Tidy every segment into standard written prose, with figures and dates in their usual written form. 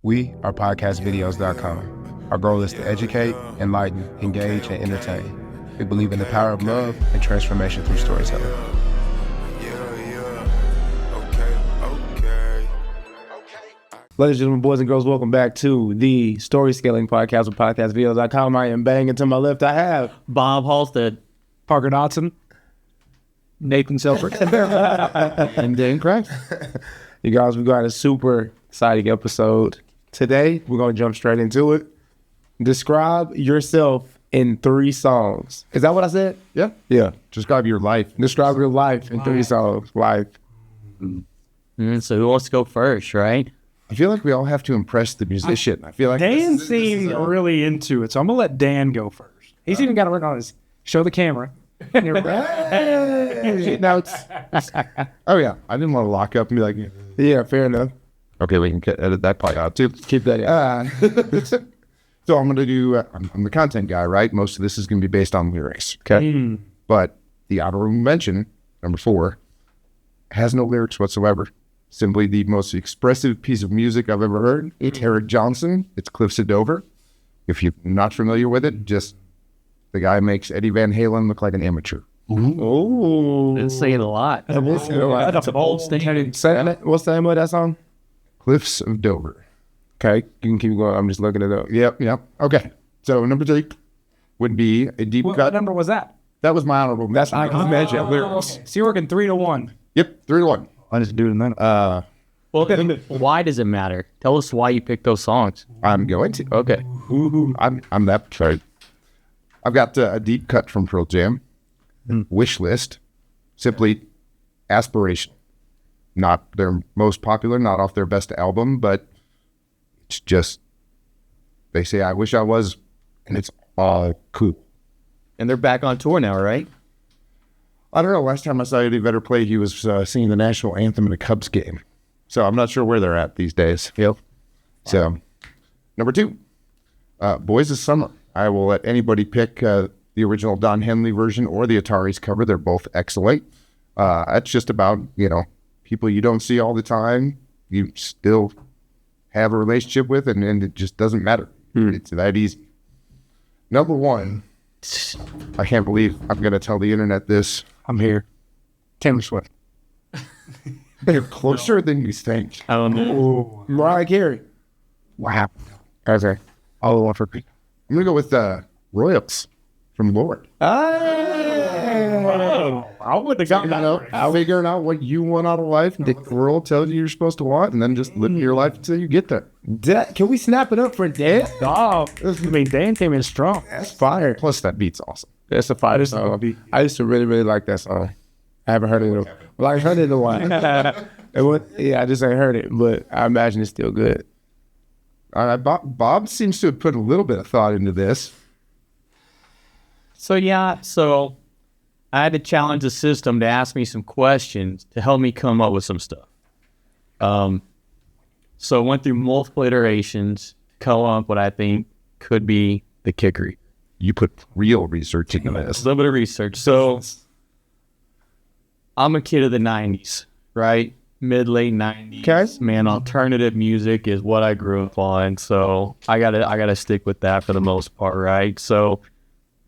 We are podcastvideos.com. Our goal is to educate, enlighten, engage, and entertain. We believe in the power of love and transformation through storytelling. Ladies and gentlemen, boys and girls, welcome back to the Story Scaling Podcast with podcastvideos.com. I am banging to my left. I have Bob Halstead, Parker Dodson, Nathan Selford, and Dan Craig. You guys, we've got a super exciting episode. Today, we're going to jump straight into it. Describe yourself in 3 songs. Is that what I said? Yeah. Yeah. Describe your life. Describe your life in 3 songs. Life. So who wants to go first, right? I feel like we all have to impress the musician. I feel like Dan seemed really into it, so I'm gonna let Dan go first. He's even got to work on his show the camera. notes. Oh yeah, I didn't want to lock up and be like, Yeah, fair enough. okay, we can edit that part out too. Keep that in. So I'm gonna do. I'm the content guy, right? Most of this is gonna be based on lyrics. Okay, but the honorable mention number 4 has no lyrics whatsoever. Simply the most expressive piece of music I've ever heard. It's Eric Johnson. It's Cliffs of Dover. If you're not familiar with it, just the guy makes Eddie Van Halen look like an amateur. Ooh. Didn't say it a lot. That's a bold statement. What's the name of that song? Cliffs of Dover. Okay, you can keep going. I'm just looking it up. Yep. Okay. So number 3 would be a deep What cut. number was that? That was my honorable. That's I can imagine lyrics. So you're working 3-1. Yep. 3-1. I just do it in that. Well, why does it matter? Tell us why you picked those songs. I'm going to. Okay. I'm that sorry. I've got a deep cut from Pearl Jam. Wish List. Simply aspiration. Not their most popular, not off their best album, but it's just, they say, I wish I was, and it's all cool. And they're back on tour now, right? I don't know. Last time I saw Eddie Vedder play, he was singing the national anthem in a Cubs game. So I'm not sure where they're at these days. Yep. So, number 2, Boys of Summer. I will let anybody pick the original Don Henley version or the Atari's cover. They're both excellent. It's just about, people you don't see all the time, you still have a relationship with, and it just doesn't matter. It's that easy. Number 1, I can't believe I'm going to tell the internet this. I'm here. Taylor Swift. They're closer than you think. I don't know. Mariah Carey. Wow. Okay. All the one for people. I'm going to go with Royals from Lorde. I would have gotten that. Figuring out what you want out of life. The world tells you you're supposed to want, and then just living your life until you get there. Can we snap it up for Dan? Oh, Dan came in strong. That's fire. Plus, that beat's awesome. That's a fire song. I used to really, really like that song. I haven't heard it in a while. Well, I heard it in a while. I just ain't heard it, but I imagine it's still good. All right, Bob seems to have put a little bit of thought into this. So I had to challenge the system to ask me some questions to help me come up with some stuff. So I went through multiple iterations to come up what I think could be the kicker. You put real research into A this. little bit of research. So I'm a kid of the 90s, right? Mid-late 90s. Okay. Man, alternative music is what I grew up on. So I gotta stick with that for the most part, right? So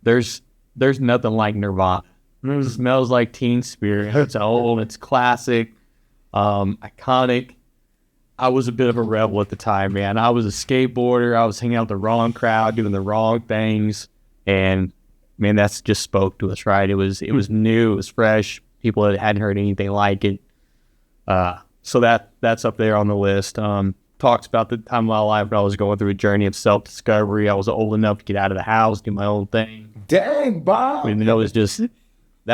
there's nothing like Nirvana. It smells like Teen Spirit. It's old, it's classic, iconic. I was a bit of a rebel at the time, man. I was a skateboarder. I was hanging out with the wrong crowd, doing the wrong things. And man, that's just spoke to us, right? It was new, it was fresh. People that hadn't heard anything like it. So that's up there on the list. Talks about the time of my life when I was going through a journey of self-discovery. I was old enough to get out of the house, do my own thing. Dang, Bob. I mean, that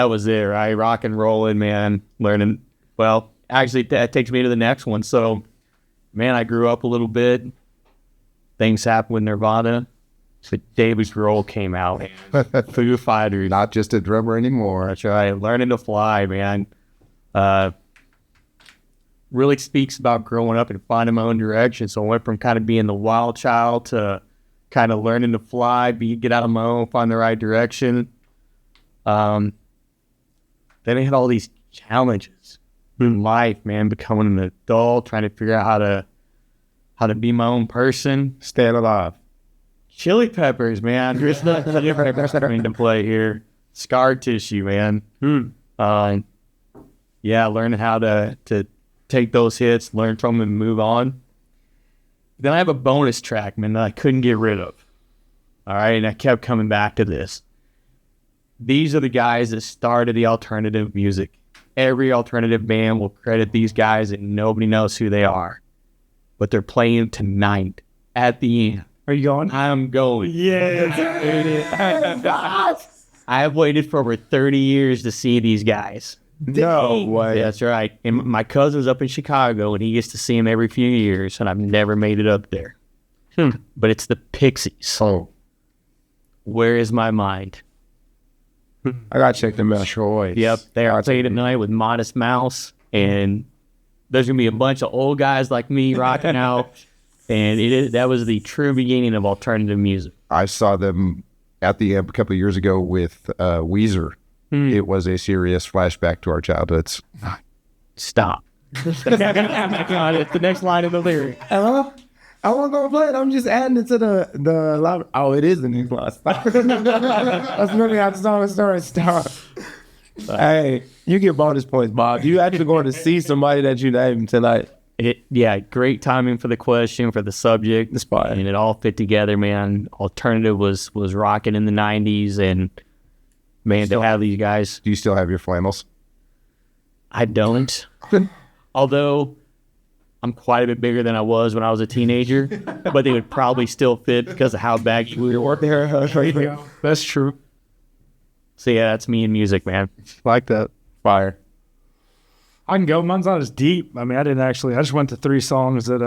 was it, right? Rock and rolling, man. Learning. Well, actually, that takes me to the next one. So, man, I grew up a little bit. Things happened with Nirvana. But David Grohl came out. Foo Fighters. Not just a drummer anymore. That's right. Learning to fly, man. Really speaks about growing up and finding my own direction. So I went from kind of being the wild child to kind of learning to fly, get out of my own, find the right direction. Then I had all these challenges in life, man, becoming an adult, trying to figure out how to how to be my own person. Staying alive. Chili Peppers, man. There's not Chili Peppers coming to play here. Scar Tissue, man. Yeah, learning how to take those hits, learn from them, and move on. Then I have a bonus track, man, that I couldn't get rid of. All right, and I kept coming back to this. These are the guys that started the alternative music. Every alternative band will credit these guys, and nobody knows who they are. But they're playing tonight at the end. Are you going? I'm going. Yeah. I have waited for over 30 years to see these guys. No way. That's right. And my cousin's up in Chicago, and he gets to see them every few years, and I've never made it up there. But it's the Pixies. Oh, Where is my mind? I gotta check them out. choice. Yep, they are playing tonight with Modest Mouse, and there's gonna be a bunch of old guys like me rocking out, and that was the true beginning of alternative music. I saw them at the Amp a couple of years ago with Weezer. It was a serious flashback to our childhoods. Stop. It's the next line of the lyric. Hello? I won't go play it. I'm just adding it to the live. Oh, it is the next line. That's really how the song starts. Hey, you get bonus points, Bob. You actually going to see somebody that you named tonight. Yeah, great timing for the question, for the subject. The spot. And it all fit together, man. Alternative was rocking in the 90s, and man, to have these guys. Do you still have your flannels? I don't. Although I'm quite a bit bigger than I was when I was a teenager, but they would probably still fit because of how baggy we were. That's true. So yeah, that's me in music, man. Like that. Fire. I can go. Mine's not as deep. I mean, I just went to 3 songs that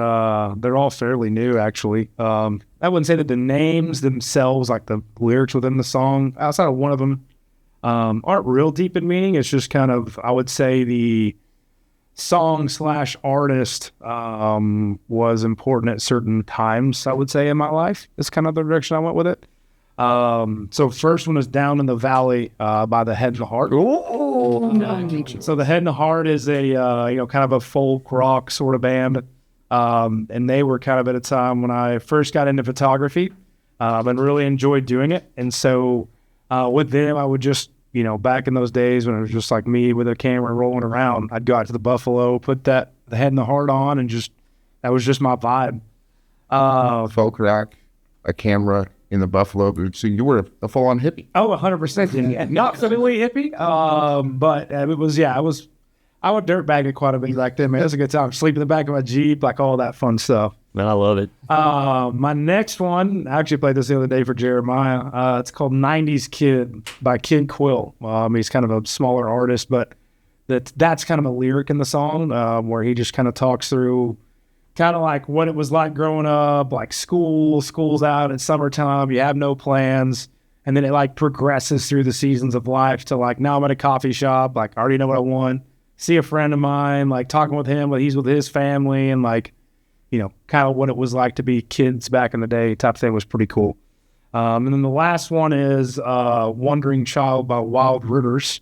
they're all fairly new, actually. I wouldn't say that the names themselves, like the lyrics within the song, outside of one of them, aren't real deep in meaning. It's just kind of, I would say the song/artist was important at certain times, I would say, in my life. That's kind of the direction I went with it. So first one is Down in the Valley by the Head and the Heart. So the Head and the Heart is a kind of a folk rock sort of band, and they were kind of at a time when I first got into photography and really enjoyed doing it. And so with them, I would just, back in those days when it was just like me with a camera rolling around, I'd go out to the Buffalo, put the Head and the Heart on, and that was just my vibe. Folk rock, a camera in the Buffalo. So you were a full-on hippie. Oh, 100%. Not completely hippie, but it was, I would dirtbag it quite a bit back then, man. It was a good time. Sleep in the back of my Jeep, like all that fun stuff. Man, I love it. My next one, I actually played this the other day for Jeremiah. It's called 90s Kid by Kid Quill. He's kind of a smaller artist, but that's kind of a lyric in the song where he just kind of talks through kind of like what it was like growing up, like school's out, it's summertime, you have no plans. And then it like progresses through the seasons of life to like, now I'm at a coffee shop, like I already know what I want. See a friend of mine, like talking with him, he's with his family, and like, kind of what it was like to be kids back in the day type thing was pretty cool. And then the last one is Wandering Child by Wild Rivers,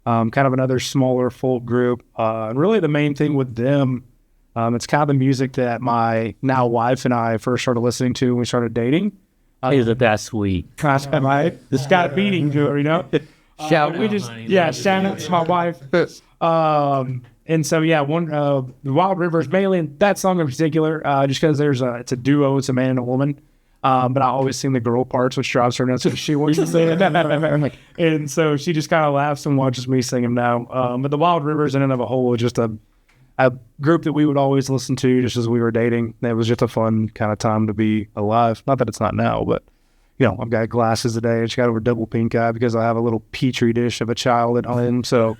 kind of another smaller folk group. And really the main thing with them, it's kind of the music that my now wife and I first started listening to when we started dating. Isn't that sweet? Right? The Scott beating to her, Shout out to my wife. And so, the Wild Rivers, mainly that song in particular, just because it's a duo, it's a man and a woman. But I always sing the girl parts, which drives her nuts. So she wants to say it. And so she just kind of laughs and watches me sing them now. But the Wild Rivers, in and of a whole, was just a group that we would always listen to just as we were dating. It was just a fun kind of time to be alive. Not that it's not now, but, I've got glasses today. I just got over double pink eye because I have a little petri dish of a child at home. So,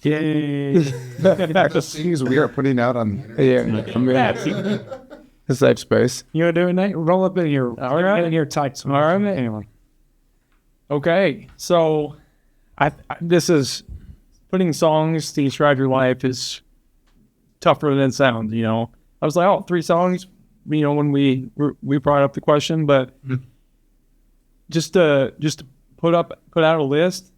yay. Things we are putting out on. The safe space. You want to do it, Nate? Roll up in here. All right. Get in here tight. All right. Anyway. Okay. So, this is putting songs to describe your life is tougher than it sounds. I was like, 3 songs. When we brought up the question, but just to put out a list.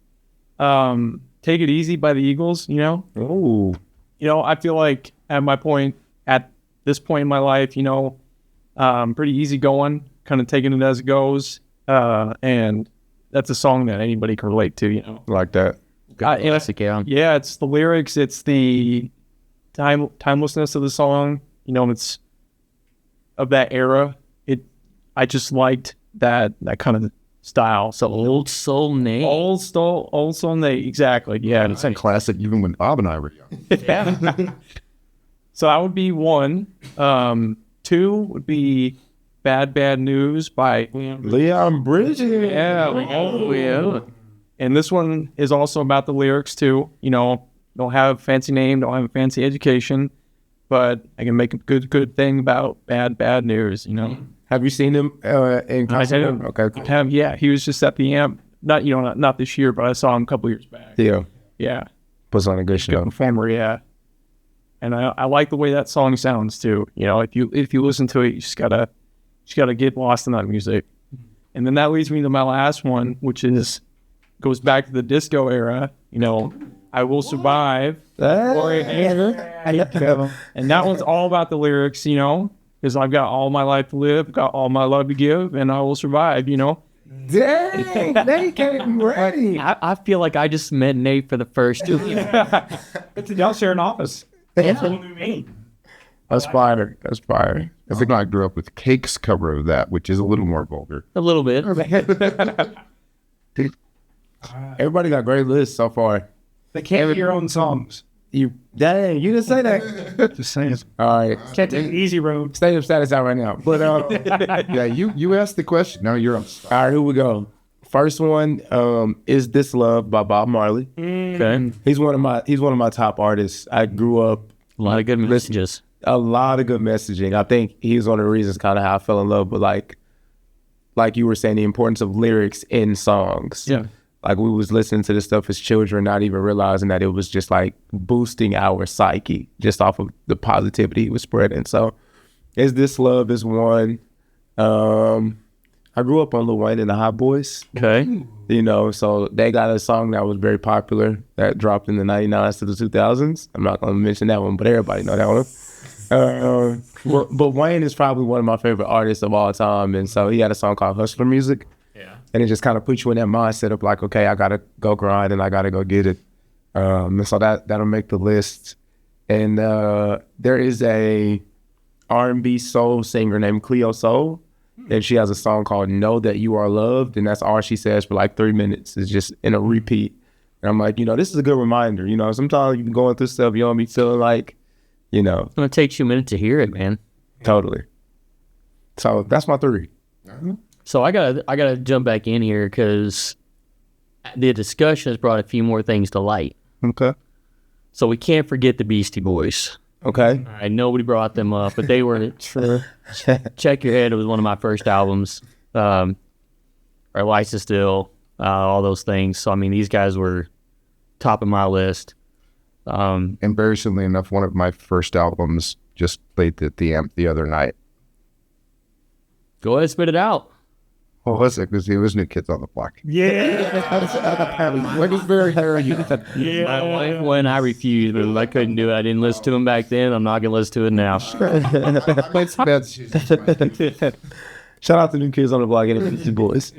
Take It Easy by the Eagles. Oh. I feel like at my point at this point in my life, pretty easy going, kind of taking it as it goes. And that's a song that anybody can relate to, Like that. Yeah, it's the lyrics, it's the timelessness of the song, it's of that era. I just liked that kind of style. So Old Soul Nate. Old Soul Nate, exactly. Yeah, It's a classic even when Bob and I were young. So that would be one. Two would be Bad News by Leon Bridges. Yeah. And this one is also about the lyrics too. Don't have a fancy name, don't have a fancy education, but I can make a good thing about bad news. Have you seen him in concert? Okay, cool. Yeah, he was just at the Amp. Not this year, but I saw him a couple years back. Yeah. Puts on a good show. Good performer, yeah. And I like the way that song sounds too. If you listen to it, you just gotta get lost in that music. And then that leads me to my last one, which goes back to the disco era. I Will Survive. And that one's all about the lyrics, because I've got all my life to live, got all my love to give, and I will survive, Dang, they came ready. I feel like I just met Nate for the first two. Y'all share an office. That's what we mean. That's fire. I think I grew up with Cake's cover of that, which is a little more vulgar. A little bit. Everybody got great lists so far. They can't hear your own songs. You didn't say that. Just saying. All right. Can't take the easy road. Stay up status out right now. But Yeah, you asked the question. Now you're on. all right, here we go. First one, Is This Love by Bob Marley. Okay. He's one of my top artists. I grew up A lot of good messages. a lot of good messaging. I think he's one of the reasons kind of how I fell in love with like you were saying, the importance of lyrics in songs. Yeah. Like we was listening to this stuff as children, not even realizing that it was just like boosting our psyche just off of the positivity he was spreading. So Is This Love is one. I grew up on Lil Wayne and the Hot Boys. Okay. So they got a song that was very popular that dropped in the 99s to the 2000s. I'm not going to mention that one, but everybody know that one. But Wayne is probably one of my favorite artists of all time. And so he had a song called Hustler Music. Yeah. And it just kind of puts you in that mindset of like, okay, I got to go grind and I got to go get it. And so that'll make the list. And there is a R&B soul singer named Cleo Soul. And she has a song called Know That You Are Loved. And that's all she says for like 3 minutes. It's just in a repeat. And I'm like, this is a good reminder. Sometimes you be going through stuff, you don't be feeling like, It's going to take you a minute to hear it, man. Totally. So that's my 3. So I gotta jump back in here because the discussion has brought a few more things to light. Okay. So we can't forget the Beastie Boys. Okay. All right, nobody brought them up, but they were Check Your Head. It was one of my first albums. Or License Still, all those things. So I mean, these guys were top of my list. Embarrassingly enough, one of my first albums just played at the Amp the other night. Go ahead, spit it out. What was it? Because it was New Kids on the Block. Yeah. It was very hairy. My wife, when I refused, but I couldn't do it. I didn't listen to them back then. I'm not gonna listen to it now. Shout out to New Kids on the Block and the Beastie Boys.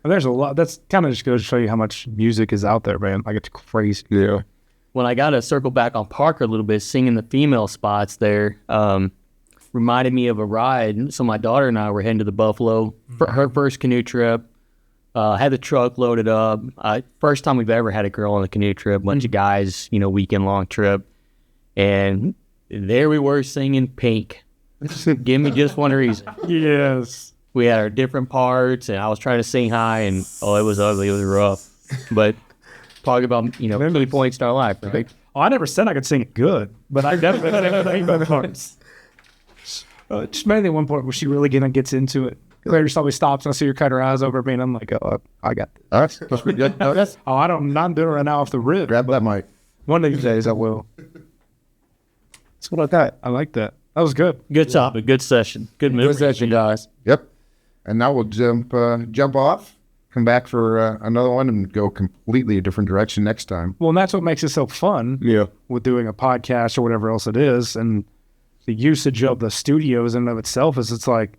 There's a lot. That's kind of just goes to show you how much music is out there, man. Like, it's crazy. Yeah. When I got to circle back on Parker a little bit, singing the female spots there, reminded me of a ride. So my daughter and I were heading to the Buffalo for her first canoe trip. Had the truck loaded up. First time we've ever had a girl on a canoe trip. Bunch of guys, weekend long trip. And there we were singing Pink. Give me just one reason. Yes. We had our different parts, and I was trying to sing high, and it was ugly. It was rough. But talking about, 30 points in our life, right? Oh, I never said I could sing it good, but I definitely sang the parts. Just mainly one point where she really gets into it. Claire just always stops and I see her cut her eyes over at me, and I'm like, oh, I got this. All right. That's pretty good. I'm not doing it right now off the rib. Grab that mic. One of these days I will. That's what I got. I like that. That was good. Good topic, good session, good memory. Good session, guys. Yep. And now we'll jump off come back for another one and go completely a different direction next time. Well, and that's what makes it so fun with doing a podcast or whatever else it is. And the usage of the studios in and of itself is, it's like,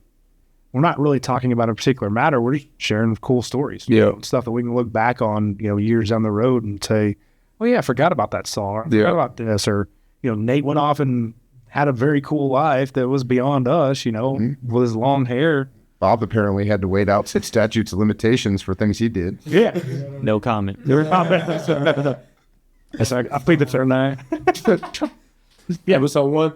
we're not really talking about a particular matter. We're just sharing cool stories. Stuff that we can look back on, years down the road and say, oh yeah, I forgot about that song. Or I forgot about this. Or, Nate went off and had a very cool life that was beyond us, with his long hair. Bob apparently had to wait out some statutes of limitations for things he did. Yeah. No comment. I plead the third night. Episode 1.